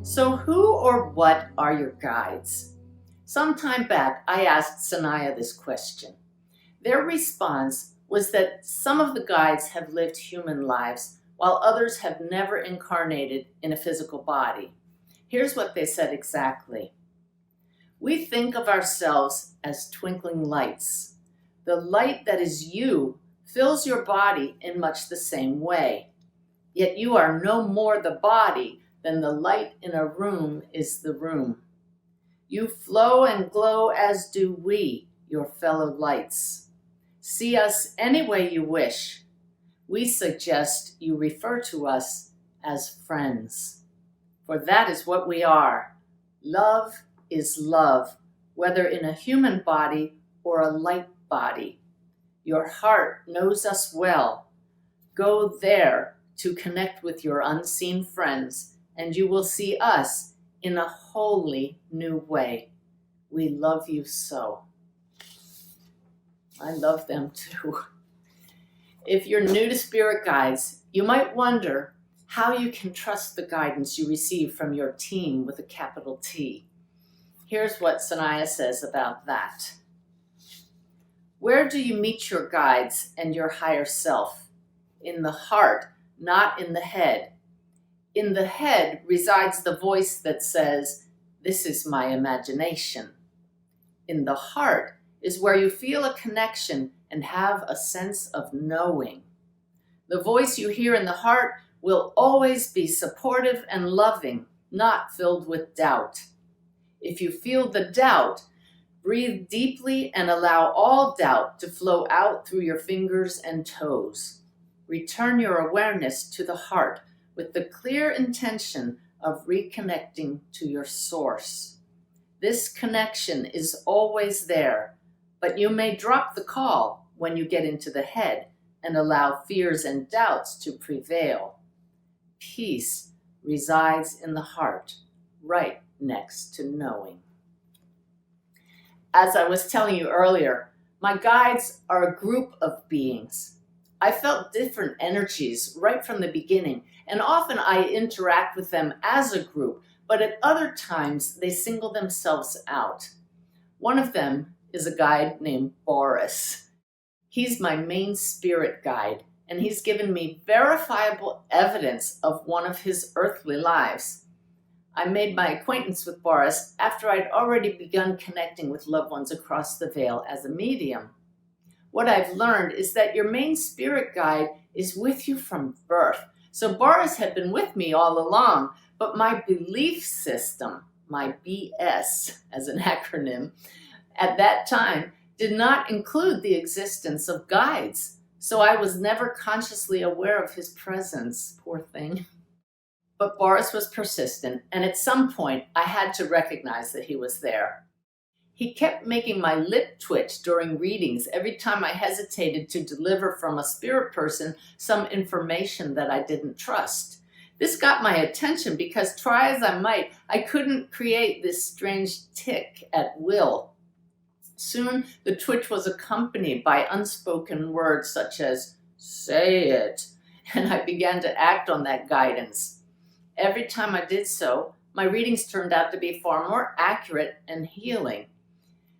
So who or what are your guides? Some time back, I asked Sanaya this question. Their response was that some of the guides have lived human lives, while others have never incarnated in a physical body. Here's what they said exactly. We think of ourselves as twinkling lights. The light that is you fills your body in much the same way. Yet you are no more the body than the light in a room is the room. You flow and glow as do we, your fellow lights. See us any way you wish. We suggest you refer to us as friends. For that is what we are. Love is love, whether in a human body or a light body. Your heart knows us well. Go there to connect with your unseen friends, and you will see us in a wholly new way. We love you so. I love them too. If you're new to spirit guides, you might wonder how you can trust the guidance you receive from your team with a capital T. Here's what Sanaya says about that. Where do you meet your guides and your higher self? In the heart, not in the head. In the head resides the voice that says, "This is my imagination." In the heart is where you feel a connection and have a sense of knowing. The voice you hear in the heart will always be supportive and loving, not filled with doubt. If you feel the doubt, breathe deeply and allow all doubt to flow out through your fingers and toes. Return your awareness to the heart with the clear intention of reconnecting to your source. This connection is always there, but you may drop the call when you get into the head and allow fears and doubts to prevail. Peace resides in the heart, right next to knowing. As I was telling you earlier, my guides are a group of beings. I felt different energies right from the beginning, and often I interact with them as a group, but at other times they single themselves out. One of them is a guide named Boris. He's my main spirit guide, and he's given me verifiable evidence of one of his earthly lives. I made my acquaintance with Boris after I'd already begun connecting with loved ones across the veil as a medium. What I've learned is that your main spirit guide is with you from birth. So Boris had been with me all along, but my belief system, my BS as an acronym, at that time did not include the existence of guides. So I was never consciously aware of his presence, poor thing. But Boris was persistent, and at some point I had to recognize that he was there. He kept making my lip twitch during readings every time I hesitated to deliver from a spirit person some information that I didn't trust. This got my attention because, try as I might, I couldn't create this strange tick at will. Soon the twitch was accompanied by unspoken words such as, "Say it," and I began to act on that guidance. Every time I did so, my readings turned out to be far more accurate and healing.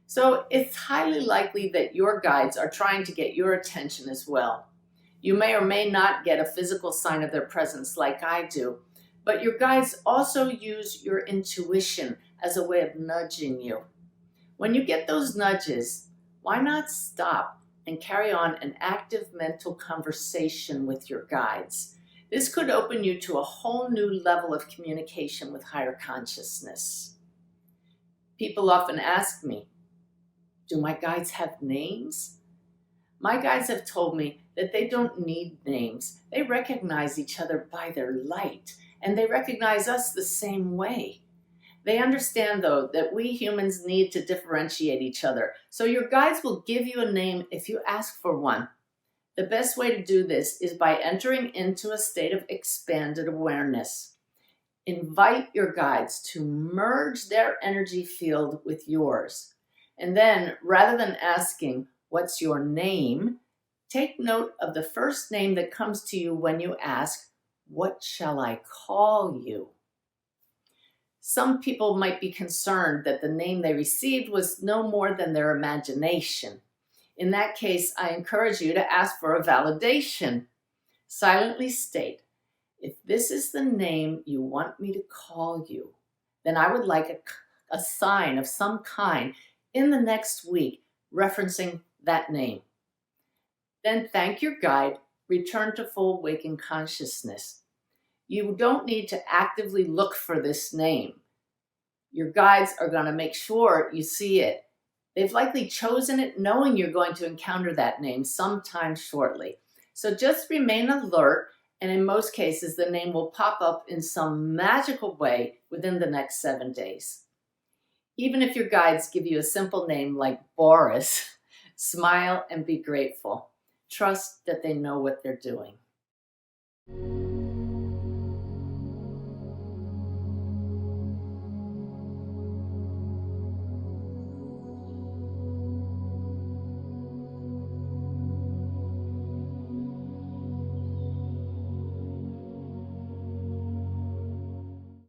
So it's highly likely that your guides are trying to get your attention as well. You may or may not get a physical sign of their presence like I do, but your guides also use your intuition as a way of nudging you. When you get those nudges, why not stop and carry on an active mental conversation with your guides? This could open you to a whole new level of communication with higher consciousness. People often ask me, do my guides have names? My guides have told me that they don't need names. They recognize each other by their light, and they recognize us the same way. They understand, though, that we humans need to differentiate each other, so your guides will give you a name if you ask for one. The best way to do this is by entering into a state of expanded awareness. Invite your guides to merge their energy field with yours. And then, rather than asking, "What's your name?" take note of the first name that comes to you when you ask, "What shall I call you?" Some people might be concerned that the name they received was no more than their imagination. In that case, I encourage you to ask for a validation. Silently state, if this is the name you want me to call you, then I would like a sign of some kind in the next week referencing that name. Then thank your guide, return to full waking consciousness. You don't need to actively look for this name. Your guides are going to make sure you see it. They've likely chosen it knowing you're going to encounter that name sometime shortly. So just remain alert, and in most cases, the name will pop up in some magical way within the next 7 days. Even if your guides give you a simple name like Boris, smile and be grateful. Trust that they know what they're doing.